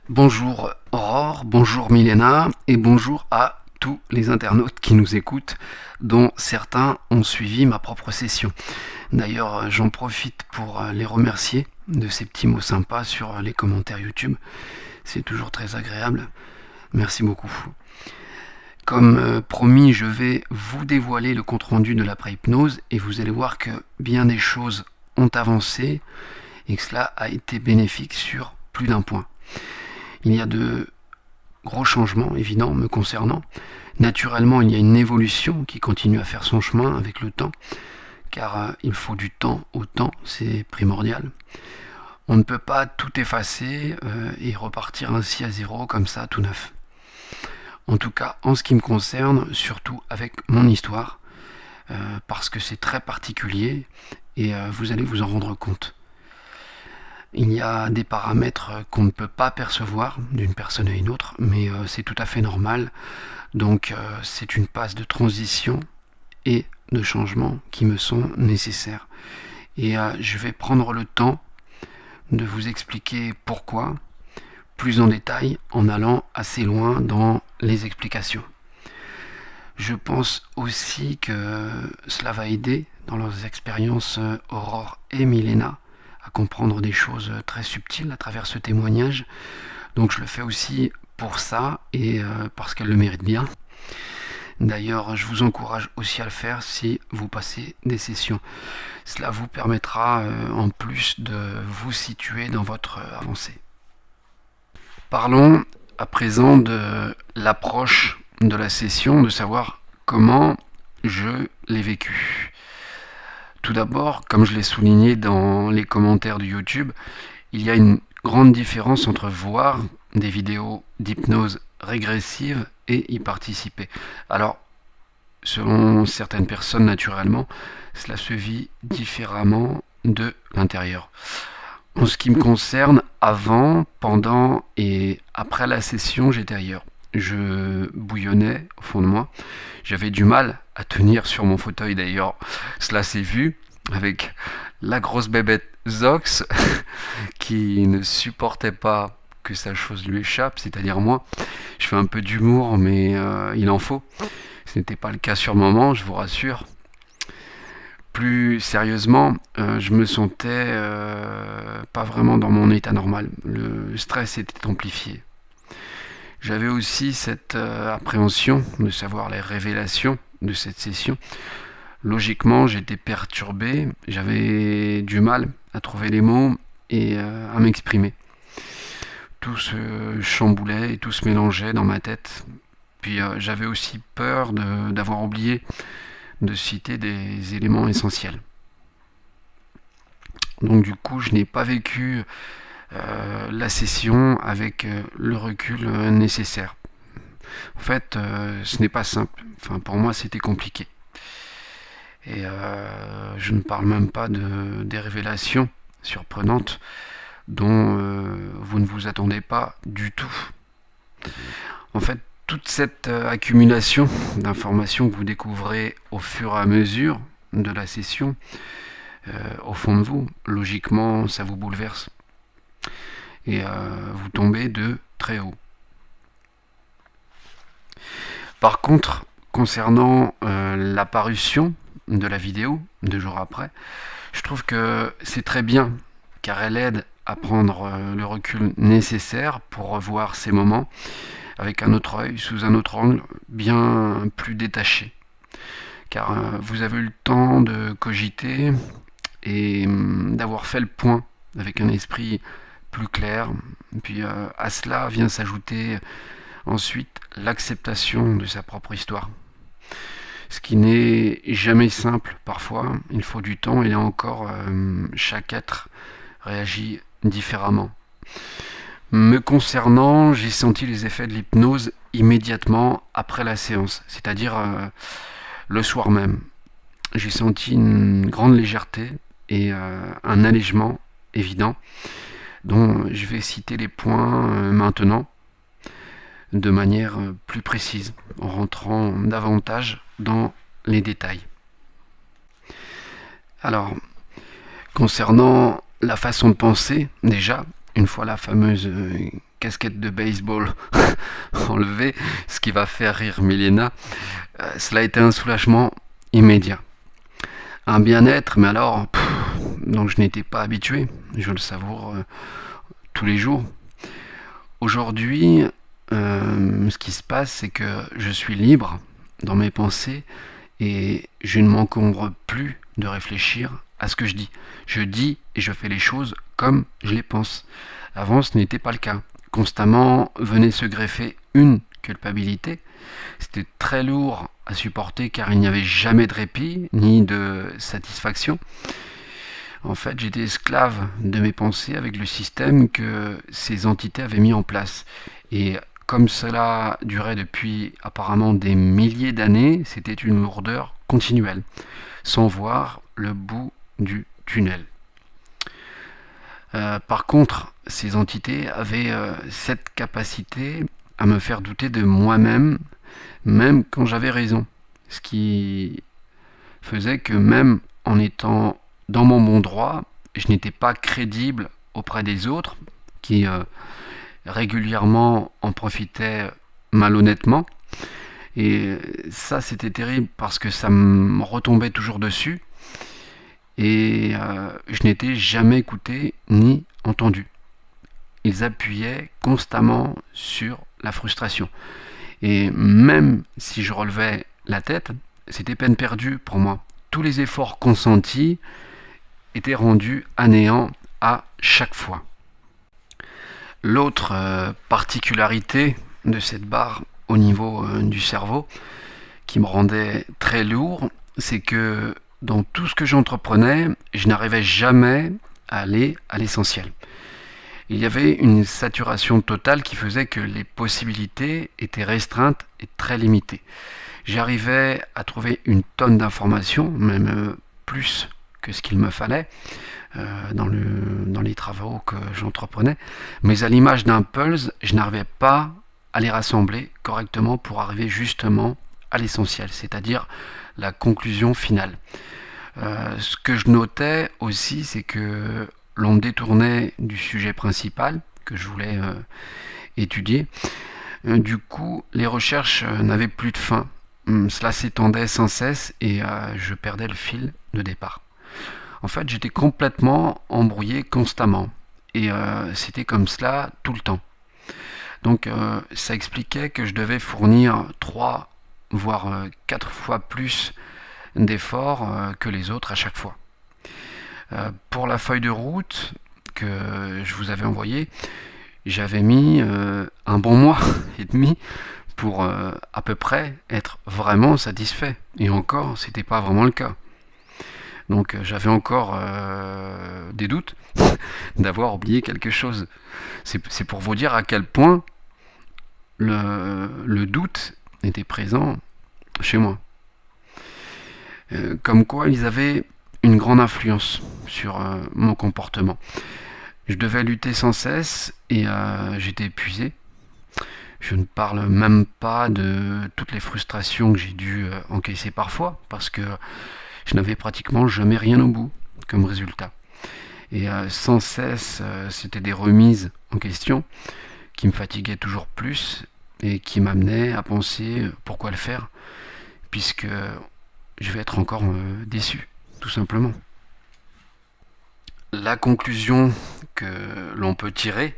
Bonjour Aurore, bonjour Milena et bonjour à tous les internautes qui nous écoutent, dont certains ont suivi ma propre session. D'ailleurs, j'en profite pour les remercier de ces petits mots sympas sur les commentaires YouTube. C'est toujours très agréable. Merci beaucoup. Comme promis, je vais vous dévoiler le compte-rendu de l'après-hypnose et vous allez voir que bien des choses ont avancé et que cela a été bénéfique sur plus d'un point. Il y a de gros changements évidents me concernant. Naturellement, il y a une évolution qui continue à faire son chemin avec le temps, car il faut du temps au temps, c'est primordial. On ne peut pas tout effacer et repartir ainsi à zéro comme ça, tout neuf. En tout cas, en ce qui me concerne, surtout avec mon histoire, parce que c'est très particulier et vous allez vous en rendre compte. Il y a des paramètres qu'on ne peut pas percevoir d'une personne à une autre, mais c'est tout à fait normal. Donc c'est une phase de transition et de changement qui me sont nécessaires. Et je vais prendre le temps de vous expliquer pourquoi, plus en détail, en allant assez loin dans les explications. Je pense aussi que cela va aider dans leurs expériences Aurore et Milena à comprendre des choses très subtiles à travers ce témoignage. Donc je le fais aussi pour ça et parce qu'elle le mérite bien. D'ailleurs, je vous encourage aussi à le faire si vous passez des sessions. Cela vous permettra en plus de vous situer dans votre avancée. Parlons à présent de l'approche de la session, de savoir comment je l'ai vécu. Tout d'abord, comme je l'ai souligné dans les commentaires de YouTube, il y a une grande différence entre voir des vidéos d'hypnose régressive et y participer. Alors, selon certaines personnes, naturellement, cela se vit différemment de l'intérieur. En ce qui me concerne, avant, pendant et après la session, j'étais ailleurs. Je bouillonnais au fond de moi. J'avais du mal à tenir sur mon fauteuil d'ailleurs. Cela s'est vu avec la grosse bébête Zox qui ne supportait pas que sa chose lui échappe, c'est-à-dire moi. Je fais un peu d'humour, mais il en faut. Ce n'était pas le cas sur le moment, je vous rassure. Plus sérieusement, je me sentais pas vraiment dans mon état normal. Le stress était amplifié. J'avais aussi cette appréhension de savoir les révélations de cette session. Logiquement, j'étais perturbé, j'avais du mal à trouver les mots et à m'exprimer. Tout se chamboulait et tout se mélangeait dans ma tête. Puis j'avais aussi peur d'avoir oublié de citer des éléments essentiels. Donc du coup, je n'ai pas vécu la session avec le recul nécessaire. En fait, ce n'est pas simple. Enfin, pour moi, c'était compliqué. Et je ne parle même pas des révélations surprenantes dont vous ne vous attendez pas du tout. En fait, toute cette accumulation d'informations que vous découvrez au fur et à mesure de la session, au fond de vous, logiquement, ça vous bouleverse. Et vous tombez de très haut. Par contre, concernant la parution de la vidéo 2 jours après, je trouve que c'est très bien car elle aide à prendre le recul nécessaire pour revoir ces moments avec un autre œil, sous un autre angle, bien plus détaché. Car vous avez eu le temps de cogiter et d'avoir fait le point avec un esprit plus clair. Puis à cela vient s'ajouter ensuite l'acceptation de sa propre histoire. Ce qui n'est jamais simple parfois, il faut du temps et là encore chaque être réagit différemment. Me concernant, j'ai senti les effets de l'hypnose immédiatement après la séance, c'est-à-dire le soir même. J'ai senti une grande légèreté et un allègement évident, dont je vais citer les points maintenant de manière plus précise, en rentrant davantage dans les détails. Alors, concernant la façon de penser, déjà, une fois la fameuse casquette de baseball enlevée, ce qui va faire rire Milena. Cela a été un soulagement immédiat. Un bien-être, mais alors, donc je n'étais pas habitué, je le savoure tous les jours. Aujourd'hui, ce qui se passe, c'est que je suis libre dans mes pensées et je ne m'encombre plus de réfléchir à ce que je dis. Je dis et je fais les choses comme je les pense. Avant, ce n'était pas le cas. Constamment venait se greffer une culpabilité. C'était très lourd à supporter car il n'y avait jamais de répit ni de satisfaction. En fait, j'étais esclave de mes pensées avec le système que ces entités avaient mis en place. Et comme cela durait depuis apparemment des milliers d'années, c'était une lourdeur continuelle, sans voir le bout du tunnel. Par contre, ces entités avaient cette capacité à me faire douter de moi-même, même quand j'avais raison. Ce qui faisait que même en étant dans mon bon droit, je n'étais pas crédible auprès des autres, qui régulièrement en profitaient malhonnêtement. Et ça, c'était terrible parce que ça me retombait toujours dessus. Et je n'étais jamais écouté ni entendu. Ils appuyaient constamment sur la frustration. Et même si je relevais la tête, c'était peine perdue pour moi. Tous les efforts consentis étaient rendus à néant à chaque fois. L'autre particularité de cette barre au niveau du cerveau, qui me rendait très lourd, c'est que dans tout ce que j'entreprenais, je n'arrivais jamais à aller à l'essentiel. Il y avait une saturation totale qui faisait que les possibilités étaient restreintes et très limitées. J'arrivais à trouver une tonne d'informations, même plus que ce qu'il me fallait dans les travaux que j'entreprenais, mais à l'image d'un puzzle, je n'arrivais pas à les rassembler correctement pour arriver justement à l'essentiel, c'est-à-dire la conclusion finale. Ce que je notais aussi, c'est que l'on me détournait du sujet principal que je voulais étudier. Du coup, les recherches n'avaient plus de fin. Cela s'étendait sans cesse et je perdais le fil de départ. En fait, j'étais complètement embrouillé constamment. Et c'était comme cela tout le temps. Donc ça expliquait que je devais fournir 3 voire 4 fois plus d'efforts que les autres à chaque fois. Pour la feuille de route que je vous avais envoyée, j'avais mis un bon mois et demi pour à peu près être vraiment satisfait. Et encore, c'était pas vraiment le cas. Donc j'avais encore des doutes d'avoir oublié quelque chose. C'est pour vous dire à quel point le doute était présent chez moi. Comme quoi ils avaient une grande influence sur mon comportement. Je devais lutter sans cesse et j'étais épuisé. Je ne parle même pas de toutes les frustrations que j'ai dû encaisser parfois, parce que je n'avais pratiquement jamais rien au bout comme résultat. Et sans cesse, c'était des remises en question qui me fatiguaient toujours plus et qui m'amenaient à penser pourquoi le faire, puisque je vais être encore déçu, tout simplement. La conclusion que l'on peut tirer,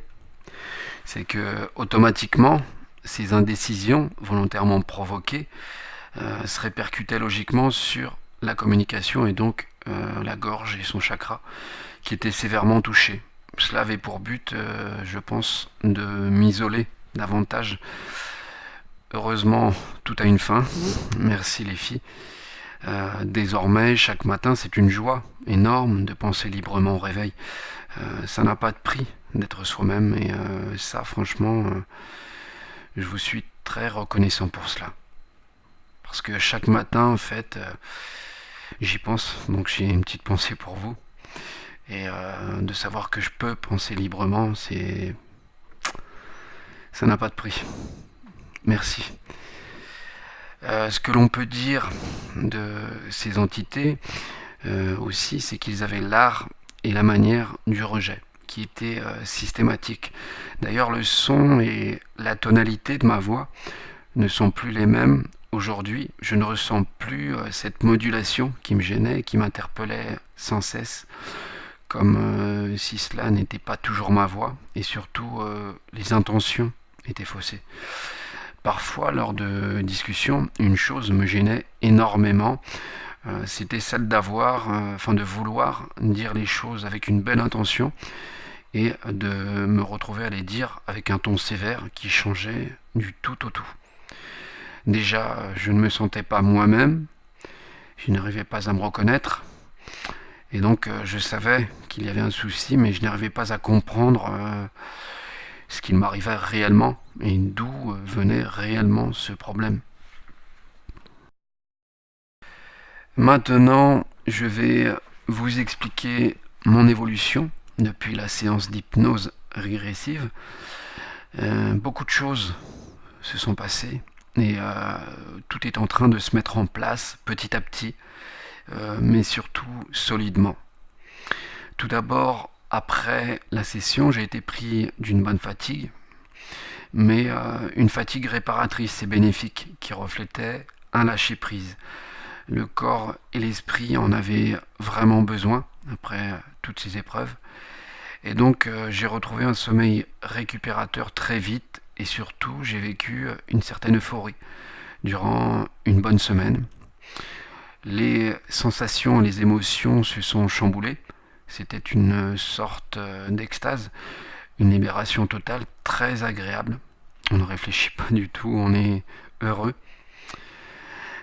c'est que automatiquement, ces indécisions volontairement provoquées se répercutaient logiquement sur la communication et donc la gorge et son chakra qui étaient sévèrement touchés. Cela avait pour but, je pense, de m'isoler davantage. Heureusement, tout a une fin. Merci les filles. Désormais, chaque matin, c'est une joie énorme de penser librement au réveil. Ça n'a pas de prix d'être soi-même et ça, franchement, je vous suis très reconnaissant pour cela. Parce que chaque matin, en fait, j'y pense, donc j'ai une petite pensée pour vous. Et de savoir que je peux penser librement, ça n'a pas de prix. Merci. Ce que l'on peut dire de ces entités aussi, c'est qu'ils avaient l'art et la manière du rejet, qui était systématique. D'ailleurs, le son et la tonalité de ma voix ne sont plus les mêmes. Aujourd'hui, je ne ressens plus cette modulation qui me gênait, qui m'interpellait sans cesse, comme si cela n'était pas toujours ma voix, et surtout les intentions étaient faussées. Parfois, lors de discussions, une chose me gênait énormément, c'était celle de vouloir dire les choses avec une belle intention et de me retrouver à les dire avec un ton sévère qui changeait du tout au tout. Déjà, je ne me sentais pas moi-même, je n'arrivais pas à me reconnaître, et donc je savais qu'il y avait un souci, mais je n'arrivais pas à comprendre ce qu'il m'arrivait réellement et d'où venait réellement ce problème. Maintenant, je vais vous expliquer mon évolution depuis la séance d'hypnose régressive. Beaucoup de choses se sont passées et tout est en train de se mettre en place petit à petit, mais surtout solidement. Tout d'abord, après la session, j'ai été pris d'une bonne fatigue, mais une fatigue réparatrice et bénéfique qui reflétait un lâcher-prise. Le corps et l'esprit en avaient vraiment besoin après toutes ces épreuves. Et donc j'ai retrouvé un sommeil récupérateur très vite et surtout j'ai vécu une certaine euphorie durant une bonne semaine. Les sensations, les émotions se sont chamboulées. C'était une sorte d'extase, une libération totale très agréable. On ne réfléchit pas du tout, on est heureux.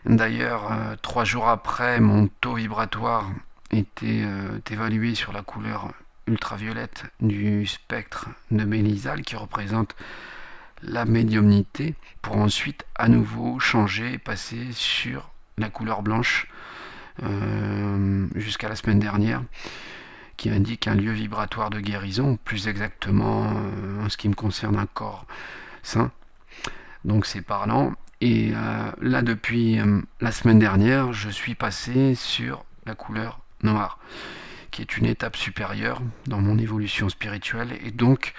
D'ailleurs, 3 jours après, mon taux vibratoire était évalué sur la couleur ultraviolette du spectre de Mélisal qui représente la médiumnité pour ensuite à nouveau changer et passer sur la couleur blanche jusqu'à la semaine dernière qui indique un lieu vibratoire de guérison, plus exactement en ce qui me concerne un corps sain. Donc c'est parlant. Et là, depuis la semaine dernière, je suis passé sur la couleur noire, qui est une étape supérieure dans mon évolution spirituelle. Et donc,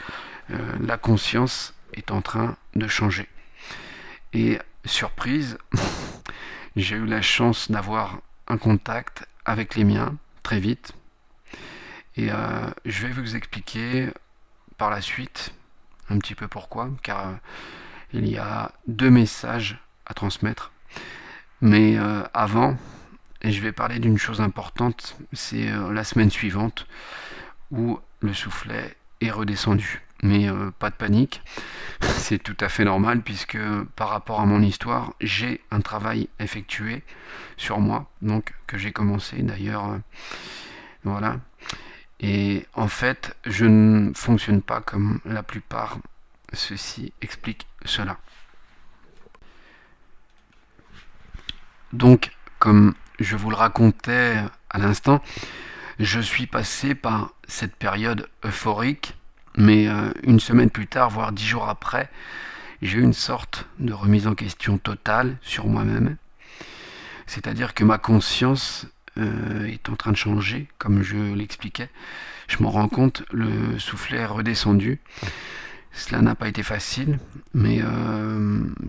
la conscience est en train de changer. Et surprise, j'ai eu la chance d'avoir un contact avec les miens très vite. Et je vais vous expliquer par la suite un petit peu pourquoi, car il y a 2 messages à transmettre. Mais avant, et je vais parler d'une chose importante, c'est la semaine suivante où le soufflet est redescendu. Mais pas de panique, c'est tout à fait normal puisque par rapport à mon histoire, j'ai un travail effectué sur moi, donc que j'ai commencé d'ailleurs, voilà. Et en fait, je ne fonctionne pas comme la plupart. Ceci explique cela. Donc, comme je vous le racontais à l'instant, je suis passé par cette période euphorique, mais une semaine plus tard, voire 10 jours après, j'ai eu une sorte de remise en question totale sur moi-même. C'est-à-dire que ma conscience est en train de changer, comme je l'expliquais. Je m'en rends compte, le soufflet est redescendu. Cela n'a pas été facile, mais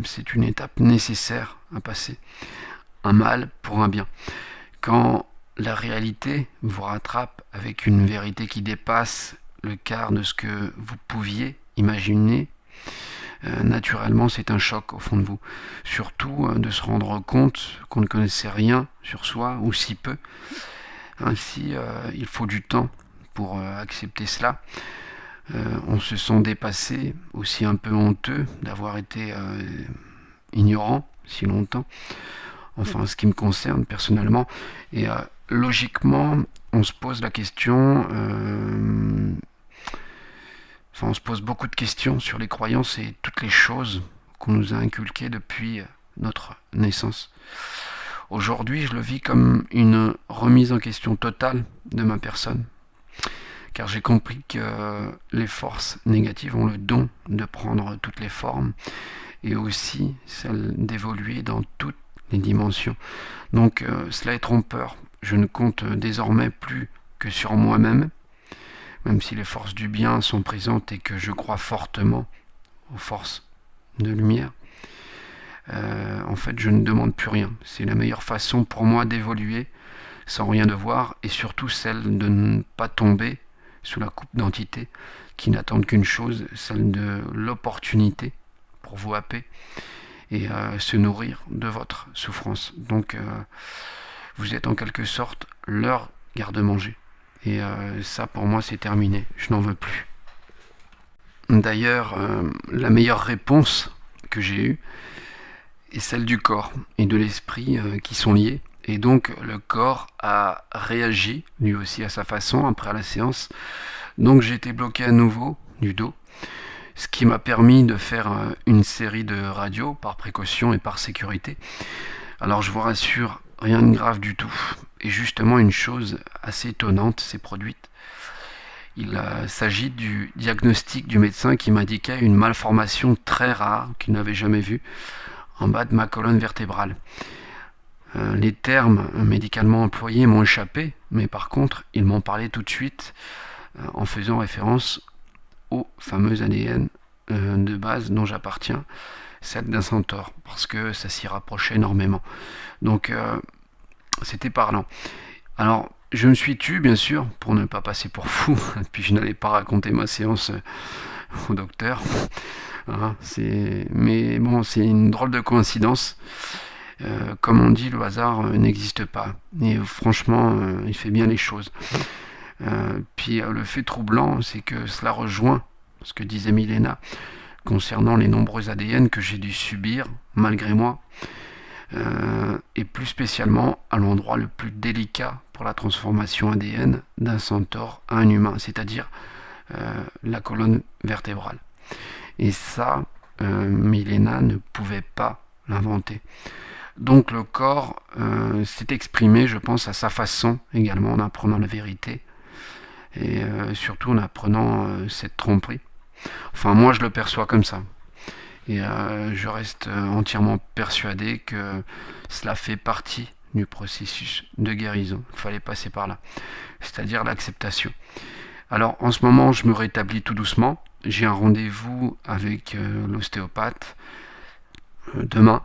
c'est une étape nécessaire à passer. Un mal pour un bien. Quand la réalité vous rattrape avec une vérité qui dépasse le quart de ce que vous pouviez imaginer, naturellement c'est un choc au fond de vous. Surtout de se rendre compte qu'on ne connaissait rien sur soi, ou si peu. Ainsi, il faut du temps pour accepter cela. On se sent dépassé, aussi un peu honteux d'avoir été ignorant si longtemps, enfin ce qui me concerne personnellement. Et logiquement, on se pose la question, on se pose beaucoup de questions sur les croyances et toutes les choses qu'on nous a inculquées depuis notre naissance. Aujourd'hui, je le vis comme une remise en question totale de ma personne, car j'ai compris que les forces négatives ont le don de prendre toutes les formes et aussi celle d'évoluer dans toutes les dimensions. Donc cela est trompeur. Je ne compte désormais plus que sur moi-même même si les forces du bien sont présentes et que je crois fortement aux forces de lumière, en fait je ne demande plus rien. C'est la meilleure façon pour moi d'évoluer sans rien devoir, et surtout celle de ne pas tomber sous la coupe d'entités qui n'attendent qu'une chose, celle de l'opportunité pour vous happer et se nourrir de votre souffrance. Donc vous êtes en quelque sorte leur garde-manger. Et ça pour moi c'est terminé, je n'en veux plus. D'ailleurs, la meilleure réponse que j'ai eue est celle du corps et de l'esprit qui sont liés. Et donc le corps a réagi lui aussi à sa façon après la séance. Donc j'ai été bloqué à nouveau du dos, ce qui m'a permis de faire une série de radios par précaution et par sécurité. Alors je vous rassure, rien de grave du tout. Et justement une chose assez étonnante s'est produite. Il s'agit du diagnostic du médecin qui m'indiquait une malformation très rare qu'il n'avait jamais vue en bas de ma colonne vertébrale. Les termes médicalement employés m'ont échappé, mais par contre, ils m'ont parlé tout de suite en faisant référence au fameux ADN de base dont j'appartiens, celle d'un centaure, parce que ça s'y rapprochait énormément. Donc, c'était parlant. Alors, je me suis tu, bien sûr, pour ne pas passer pour fou, puis je n'allais pas raconter ma séance au docteur. Hein, mais bon, c'est une drôle de coïncidence. Comme on dit, le hasard n'existe pas. Et franchement, il fait bien les choses. Puis le fait troublant, c'est que cela rejoint ce que disait Milena concernant les nombreux ADN que j'ai dû subir, malgré moi, et plus spécialement à l'endroit le plus délicat pour la transformation ADN d'un centaure à un humain, c'est-à-dire la colonne vertébrale. Et ça, Milena ne pouvait pas l'inventer. Donc le corps s'est exprimé, je pense, à sa façon également en apprenant la vérité et surtout en apprenant cette tromperie. Enfin, moi je le perçois comme ça. Et je reste entièrement persuadé que cela fait partie du processus de guérison. Il fallait passer par là, c'est-à-dire l'acceptation. Alors en ce moment, je me rétablis tout doucement. J'ai un rendez-vous avec l'ostéopathe demain.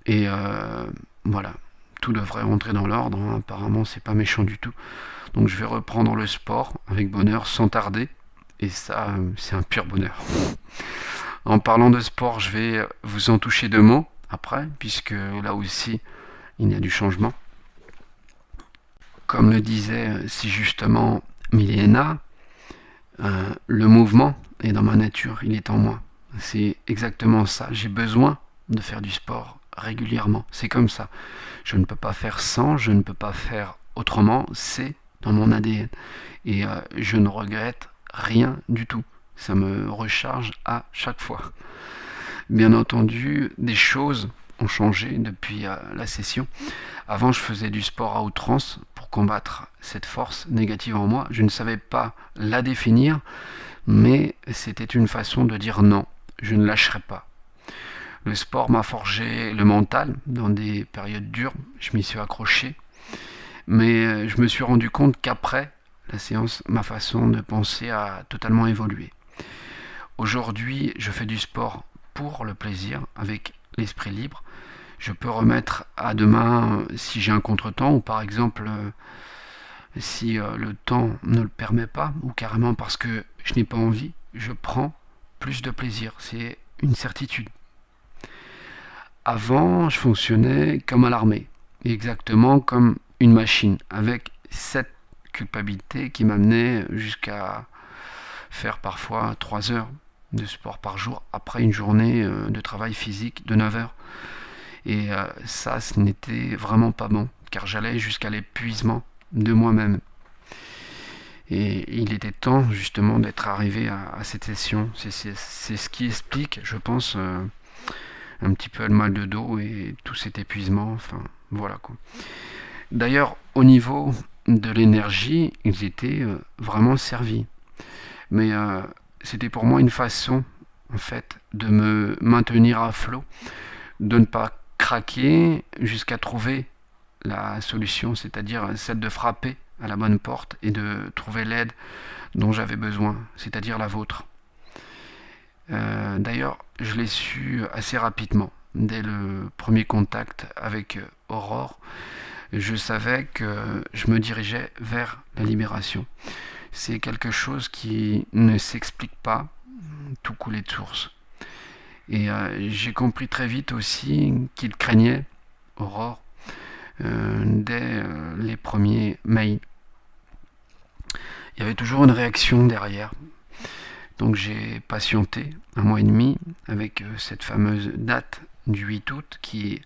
Et voilà, tout devrait rentrer dans l'ordre, hein. Apparemment c'est pas méchant du tout. Donc je vais reprendre le sport avec bonheur sans tarder. Et ça, c'est un pur bonheur. En parlant de sport, je vais vous en toucher deux mots après, puisque là aussi il y a du changement. Comme le disait si justement Milena, le mouvement est dans ma nature, il est en moi. C'est exactement ça, j'ai besoin de faire du sport régulièrement, c'est comme ça. Je ne peux pas faire sans, je ne peux pas faire autrement, c'est dans mon ADN. Et je ne regrette rien du tout, ça me recharge à chaque fois. Bien entendu, des choses ont changé depuis la session. Avant, je faisais du sport à outrance pour combattre cette force négative en moi. Je ne savais pas la définir, mais c'était une façon de dire non, je ne lâcherai pas. Le sport m'a forgé le mental dans des périodes dures, je m'y suis accroché, mais je me suis rendu compte qu'après la séance, ma façon de penser a totalement évolué. Aujourd'hui, je fais du sport pour le plaisir, avec l'esprit libre. Je peux remettre à demain si j'ai un contretemps, ou par exemple si le temps ne le permet pas, ou carrément parce que je n'ai pas envie, je prends plus de plaisir, c'est une certitude. Avant, je fonctionnais comme à l'armée, exactement comme une machine, avec cette culpabilité qui m'amenait jusqu'à faire parfois 3 heures de sport par jour après une journée de travail physique de 9 heures. Et ça, ce n'était vraiment pas bon, car j'allais jusqu'à l'épuisement de moi-même. Et il était temps justement d'être arrivé à cette session. C'est ce qui explique, je pense, un petit peu le mal de dos et tout cet épuisement. Enfin, voilà quoi. D'ailleurs, au niveau de l'énergie, ils étaient vraiment servis. Mais c'était pour moi une façon, en fait, de me maintenir à flot, de ne pas craquer jusqu'à trouver la solution, c'est-à-dire celle de frapper à la bonne porte et de trouver l'aide dont j'avais besoin, c'est-à-dire la vôtre. D'ailleurs, je l'ai su assez rapidement. Dès le premier contact avec Aurore, je savais que je me dirigeais vers la libération. C'est quelque chose qui ne s'explique pas, tout coulait de source. Et j'ai compris très vite aussi qu'il craignait, Aurore, dès les premiers mails. Il y avait toujours une réaction derrière. Donc j'ai patienté 1 mois et demi avec cette fameuse date du 8 août qui,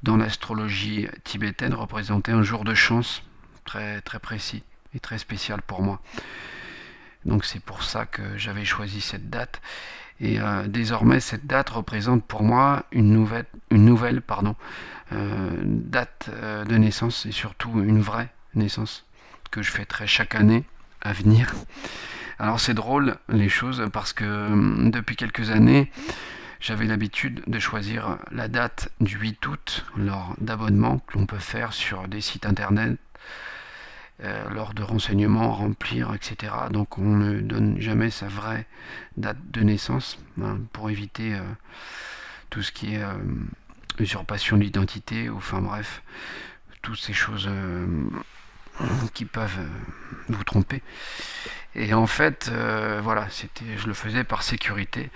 dans l'astrologie tibétaine, représentait un jour de chance très, très précis et très spécial pour moi. Donc c'est pour ça que j'avais choisi cette date. Et désormais, cette date représente pour moi date de naissance et surtout une vraie naissance que je fêterai chaque année à venir. Alors c'est drôle les choses parce que depuis quelques années, j'avais l'habitude de choisir la date du 8 août lors d'abonnements que l'on peut faire sur des sites internet, lors de renseignements, remplir, etc. Donc on ne donne jamais sa vraie date de naissance pour éviter tout ce qui est usurpation d'identité, ou enfin bref, toutes ces choses qui peuvent vous tromper. Et en fait, voilà, je le faisais par sécurité.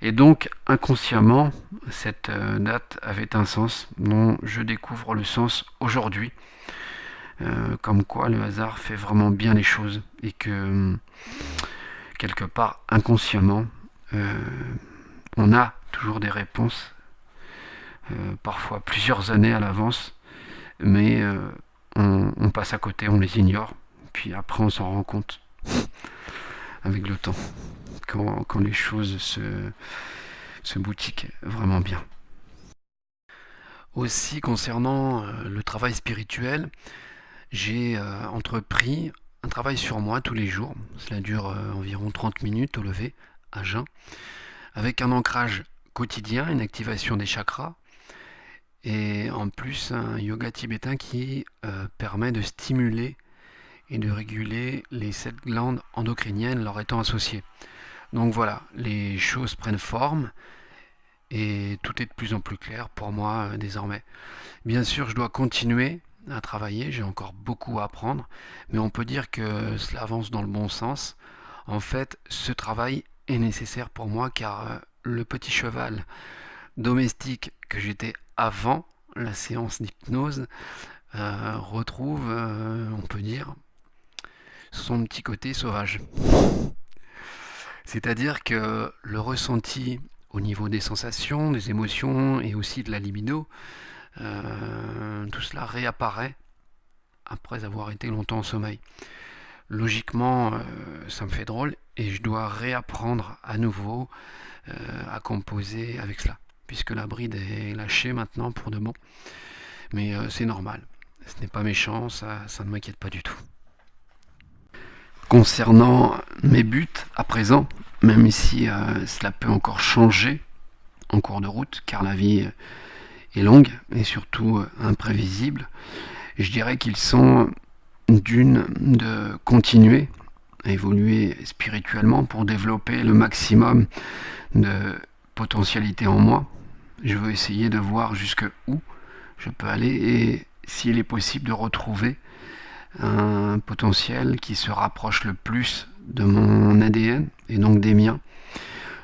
Et donc, inconsciemment, cette date avait un sens dont je découvre le sens aujourd'hui. Comme quoi le hasard fait vraiment bien les choses et que quelque part inconsciemment on a toujours des réponses, parfois plusieurs années à l'avance, mais on passe à côté, on les ignore, puis après on s'en rend compte avec le temps quand les choses se boutiquent vraiment bien. Aussi concernant le travail spirituel, j'ai entrepris un travail sur moi tous les jours. Cela dure environ 30 minutes au lever, à jeun, avec un ancrage quotidien, une activation des chakras, et en plus un yoga tibétain qui permet de stimuler et de réguler les 7 glandes endocriniennes leur étant associées. Donc voilà, les choses prennent forme et tout est de plus en plus clair pour moi désormais. Bien sûr, je dois continuer à travailler, j'ai encore beaucoup à apprendre, mais on peut dire que cela avance dans le bon sens. En fait, ce travail est nécessaire pour moi car le petit cheval domestique que j'étais avant la séance d'hypnose retrouve, on peut dire, son petit côté sauvage. C'est-à-dire que le ressenti au niveau des sensations, des émotions et aussi de la libido, tout cela réapparaît après avoir été longtemps en sommeil. Logiquement, ça me fait drôle et je dois réapprendre à nouveau à composer avec cela, puisque la bride est lâchée maintenant pour de bon. Mais c'est normal, ce n'est pas méchant, ça ne m'inquiète pas du tout. Concernant mes buts à présent, même si cela peut encore changer en cours de route, car la vie est longue et surtout imprévisible, je dirais qu'ils sont de continuer à évoluer spirituellement pour développer le maximum de potentialité en moi. Je veux essayer de voir jusque où je peux aller et s'il est possible de retrouver un potentiel qui se rapproche le plus de mon ADN et donc des miens.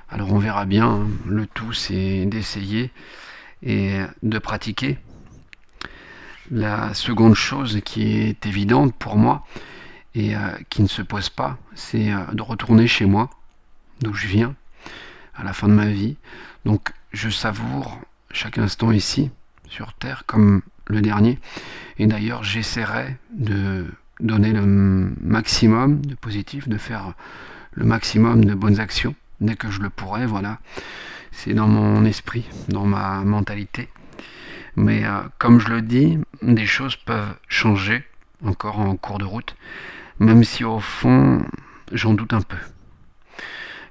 Alors on verra bien, le tout c'est d'essayer et de pratiquer. La seconde chose qui est évidente pour moi et qui ne se pose pas, c'est de retourner chez moi, d'où je viens, à la fin de ma vie. Donc je savoure chaque instant ici, sur Terre, comme le dernier. Et d'ailleurs, j'essaierai de donner le maximum de positif, de faire le maximum de bonnes actions dès que je le pourrai. Voilà, c'est dans mon esprit, dans ma mentalité. Mais comme je le dis, des choses peuvent changer encore en cours de route, même si au fond, j'en doute un peu.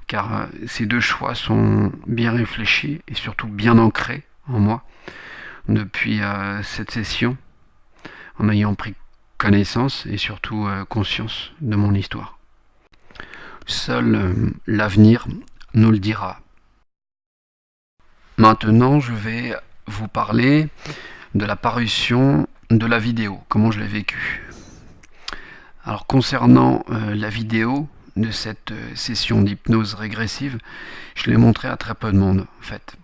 Car ces deux choix sont bien réfléchis et surtout bien ancrés en moi depuis cette session, en ayant pris connaissance et surtout conscience de mon histoire. Seul l'avenir nous le dira. Maintenant, je vais vous parler de la parution de la vidéo, comment je l'ai vécu. Alors concernant la vidéo de cette session d'hypnose régressive, je l'ai montrée à très peu de monde en fait.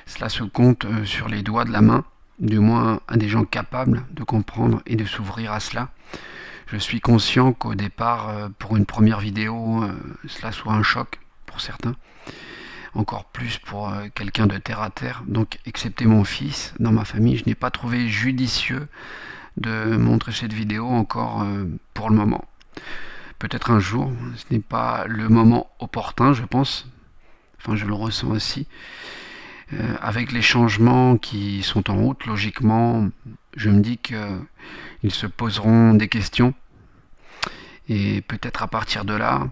Cela se compte sur les doigts de la main, du moins à des gens capables de comprendre et de s'ouvrir à cela. Je suis conscient qu'au départ, pour une première vidéo, cela soit un choc pour certains, encore plus pour quelqu'un de terre à terre. Donc, excepté mon fils, dans ma famille, je n'ai pas trouvé judicieux de montrer cette vidéo encore pour le moment. Peut-être un jour, ce n'est pas le moment opportun, je pense. Enfin, je le ressens aussi. Avec les changements qui sont en route, logiquement, je me dis qu'ils se poseront des questions. Et peut-être à partir de là,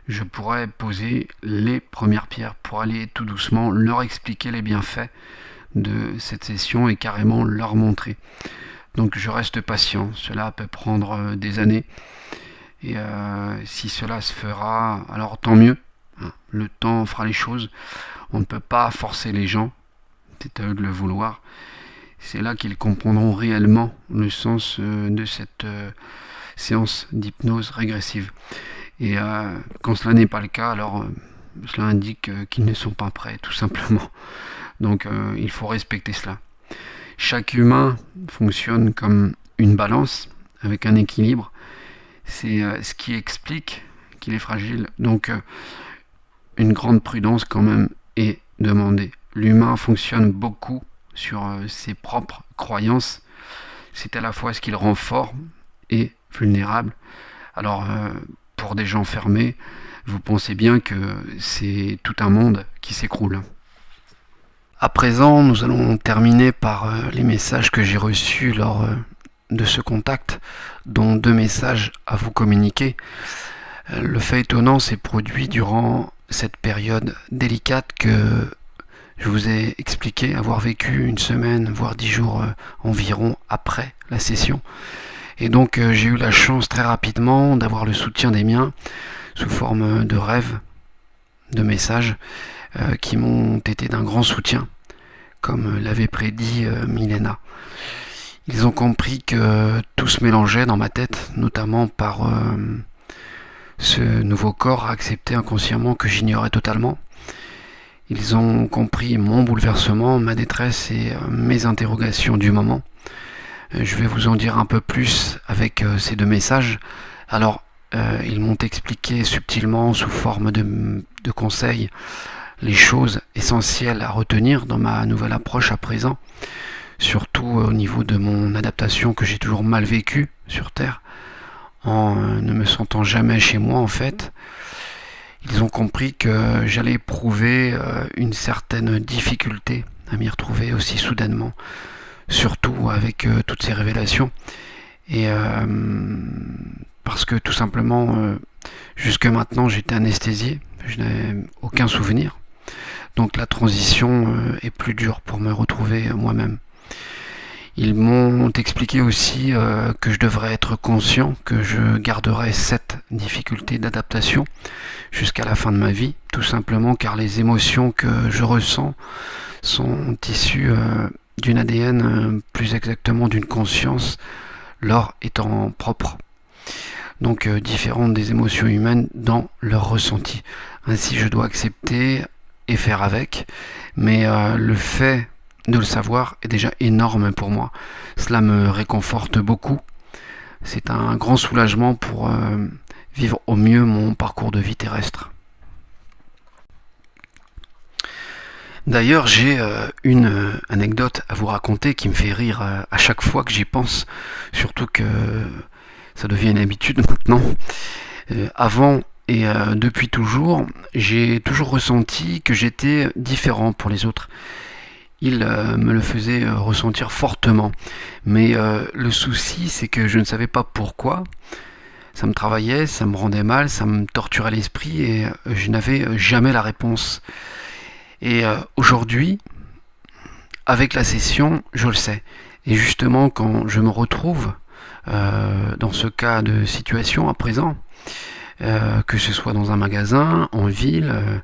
je pourrais poser les premières pierres pour aller tout doucement leur expliquer les bienfaits de cette session et carrément leur montrer. Donc je reste patient, cela peut prendre des années. Et si cela se fera, alors tant mieux. Le temps fera les choses. On ne peut pas forcer les gens, c'est à eux de le vouloir. C'est là qu'ils comprendront réellement le sens de cette séance d'hypnose régressive. Et quand cela n'est pas le cas, alors cela indique qu'ils ne sont pas prêts, tout simplement. Donc il faut respecter cela. Chaque humain fonctionne comme une balance, avec un équilibre. C'est ce qui explique qu'il est fragile. Donc une grande prudence quand même est demandée. L'humain fonctionne beaucoup sur ses propres croyances. C'est à la fois ce qui le rend fort et vulnérable. Alors pour des gens fermés, vous pensez bien que c'est tout un monde qui s'écroule. À présent, nous allons terminer par les messages que j'ai reçus lors de ce contact, dont 2 messages à vous communiquer. Le fait étonnant s'est produit durant cette période délicate que je vous ai expliqué avoir vécu une semaine, voire 10 jours environ après la session. Et donc j'ai eu la chance très rapidement d'avoir le soutien des miens sous forme de rêves, de messages qui m'ont été d'un grand soutien, comme l'avait prédit Milena. Ils ont compris que tout se mélangeait dans ma tête, notamment par ce nouveau corps accepté inconsciemment que j'ignorais totalement. Ils ont compris mon bouleversement, ma détresse et mes interrogations du moment. Je vais vous en dire un peu plus avec ces 2 messages. Alors, ils m'ont expliqué subtilement, sous forme de conseils, les choses essentielles à retenir dans ma nouvelle approche à présent, surtout au niveau de mon adaptation que j'ai toujours mal vécue sur Terre, en ne me sentant jamais chez moi en fait. Ils ont compris que j'allais éprouver une certaine difficulté à m'y retrouver aussi soudainement, surtout avec toutes ces révélations. Et parce que tout simplement, jusque maintenant, j'étais anesthésié, je n'avais aucun souvenir. Donc la transition est plus dure pour me retrouver moi-même. Ils m'ont expliqué aussi que je devrais être conscient que je garderai cette difficulté d'adaptation jusqu'à la fin de ma vie, tout simplement car les émotions que je ressens sont issues d'une ADN, plus exactement d'une conscience, leur étant propre. Donc différentes des émotions humaines dans leur ressenti. Ainsi je dois accepter et faire avec, mais le fait de le savoir est déjà énorme pour moi. Cela me réconforte beaucoup. C'est un grand soulagement pour vivre au mieux mon parcours de vie terrestre. D'ailleurs, j'ai une anecdote à vous raconter qui me fait rire à chaque fois que j'y pense, surtout que ça devient une habitude maintenant. Avant et depuis toujours, j'ai toujours ressenti que j'étais différent pour les autres. Il me le faisait ressentir fortement. Mais le souci, c'est que je ne savais pas pourquoi. Ça me travaillait, ça me rendait mal, ça me torturait l'esprit et je n'avais jamais la réponse. Et aujourd'hui, avec la session, je le sais. Et justement, quand je me retrouve dans ce cas de situation à présent, que ce soit dans un magasin, en ville,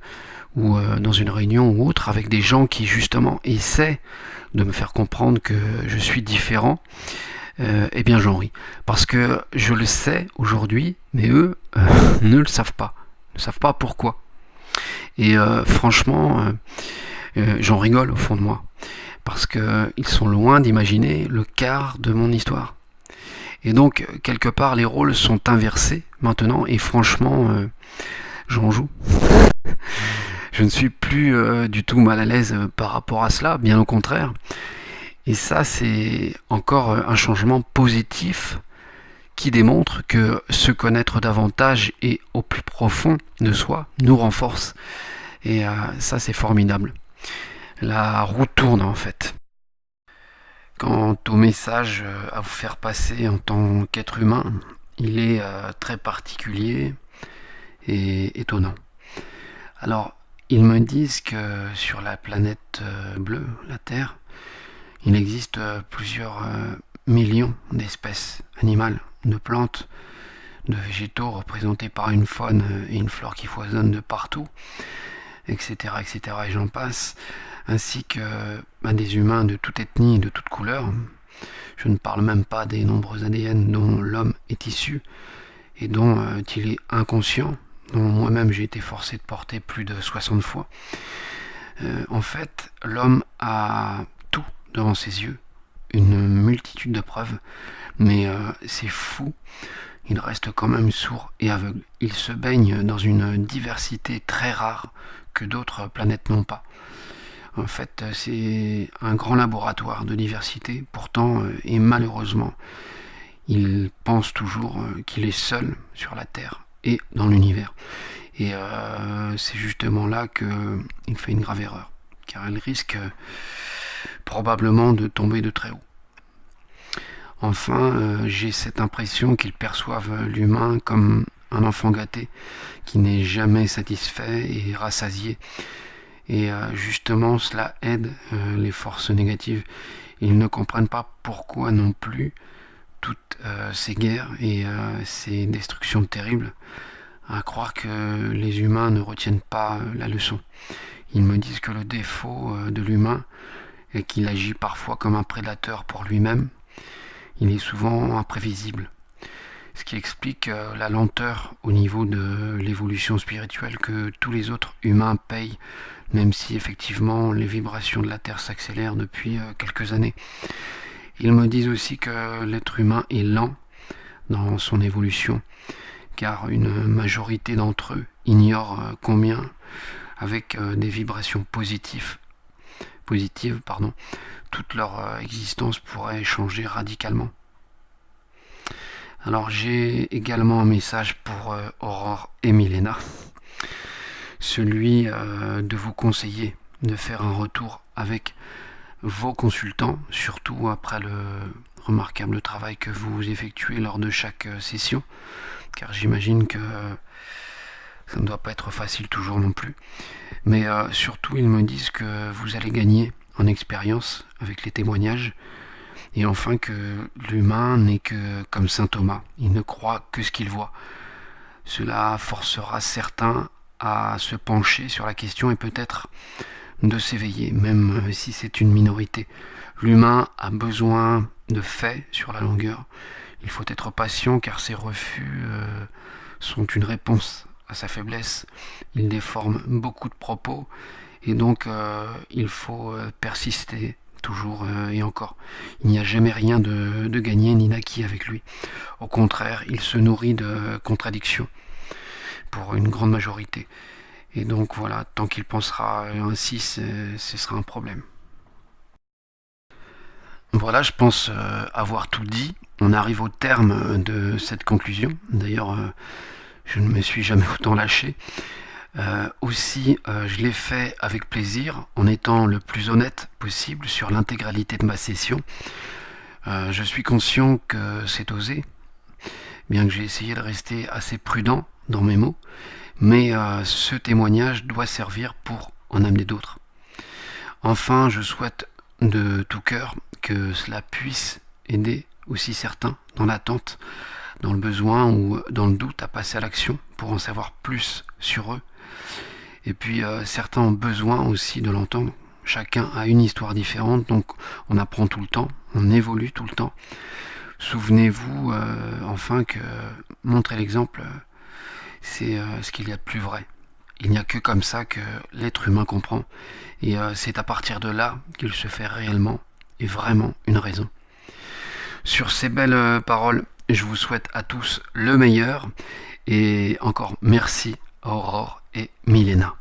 ou dans une réunion ou autre, avec des gens qui justement essaient de me faire comprendre que je suis différent, eh bien j'en ris. Parce que je le sais aujourd'hui, mais eux ne le savent pas. Ne savent pas pourquoi. Et franchement, j'en rigole au fond de moi. Parce qu'ils sont loin d'imaginer le quart de mon histoire. Et donc, quelque part, les rôles sont inversés maintenant, et franchement, j'en joue. Je ne suis plus du tout mal à l'aise par rapport à cela, bien au contraire. Et ça, c'est encore un changement positif qui démontre que se connaître davantage et au plus profond de soi nous renforce. Et ça, c'est formidable. La roue tourne en fait. Quant au message à vous faire passer en tant qu'être humain, il est très particulier et étonnant. Alors, ils me disent que sur la planète bleue, la Terre, il existe plusieurs millions d'espèces animales, de plantes, de végétaux représentés par une faune et une flore qui foisonnent de partout, etc., etc., et j'en passe, ainsi que des humains de toute ethnie et de toute couleur. Je ne parle même pas des nombreux ADN dont l'homme est issu et dont il est inconscient, dont moi-même j'ai été forcé de porter plus de 60 fois. En fait, l'homme a tout devant ses yeux, une multitude de preuves, mais c'est fou, il reste quand même sourd et aveugle. Il se baigne dans une diversité très rare que d'autres planètes n'ont pas. En fait, c'est un grand laboratoire de diversité, pourtant, et malheureusement, il pense toujours qu'il est seul sur la Terre et dans l'univers. Et c'est justement là qu'il fait une grave erreur, car il risque probablement de tomber de très haut. Enfin, j'ai cette impression qu'ils perçoivent l'humain comme un enfant gâté qui n'est jamais satisfait et rassasié. Et justement, cela aide les forces négatives. Ils ne comprennent pas pourquoi non plus toutes ces guerres et ces destructions terribles, à croire que les humains ne retiennent pas la leçon. Ils me disent que le défaut de l'humain est qu'il agit parfois comme un prédateur pour lui-même. Il est souvent imprévisible, ce qui explique la lenteur au niveau de l'évolution spirituelle que tous les autres humains payent, même si effectivement les vibrations de la Terre s'accélèrent depuis quelques années. Ils me disent aussi que l'être humain est lent dans son évolution, car une majorité d'entre eux ignorent combien, avec des vibrations positives, toute leur existence pourrait changer radicalement. Alors j'ai également un message pour Aurore et Milena, celui de vous conseiller de faire un retour avec vos consultants, surtout après le remarquable travail que vous effectuez lors de chaque session, car j'imagine que ça ne doit pas être facile toujours non plus. Mais surtout, ils me disent que vous allez gagner en expérience avec les témoignages, et enfin que l'humain n'est que comme saint Thomas, il ne croit que ce qu'il voit. Cela forcera certains à se pencher sur la question et peut-être de s'éveiller, même si c'est une minorité. L'humain a besoin de faits sur la longueur. Il faut être patient car ces refus sont une réponse à sa faiblesse. Il déforme beaucoup de propos et donc il faut persister toujours et encore. Il n'y a jamais rien de gagné ni d'acquis avec lui. Au contraire, il se nourrit de contradictions pour une grande majorité. Et donc voilà, tant qu'il pensera ainsi, ce sera un problème. Voilà, je pense avoir tout dit. On arrive au terme de cette conclusion. D'ailleurs, je ne me suis jamais autant lâché. Aussi, je l'ai fait avec plaisir, en étant le plus honnête possible sur l'intégralité de ma session. Je suis conscient que c'est osé, bien que j'ai essayé de rester assez prudent dans mes mots, mais ce témoignage doit servir pour en amener d'autres. Enfin, je souhaite de tout cœur que cela puisse aider aussi certains dans l'attente, dans le besoin ou dans le doute à passer à l'action pour en savoir plus sur eux. Et puis certains ont besoin aussi de l'entendre. Chacun a une histoire différente, donc on apprend tout le temps, on évolue tout le temps. Souvenez-vous enfin que montrer l'exemple, c'est ce qu'il y a de plus vrai. Il n'y a que comme ça que l'être humain comprend. Et c'est à partir de là qu'il se fait réellement et vraiment une raison. Sur ces belles paroles, je vous souhaite à tous le meilleur. Et encore merci Aurore et Milena.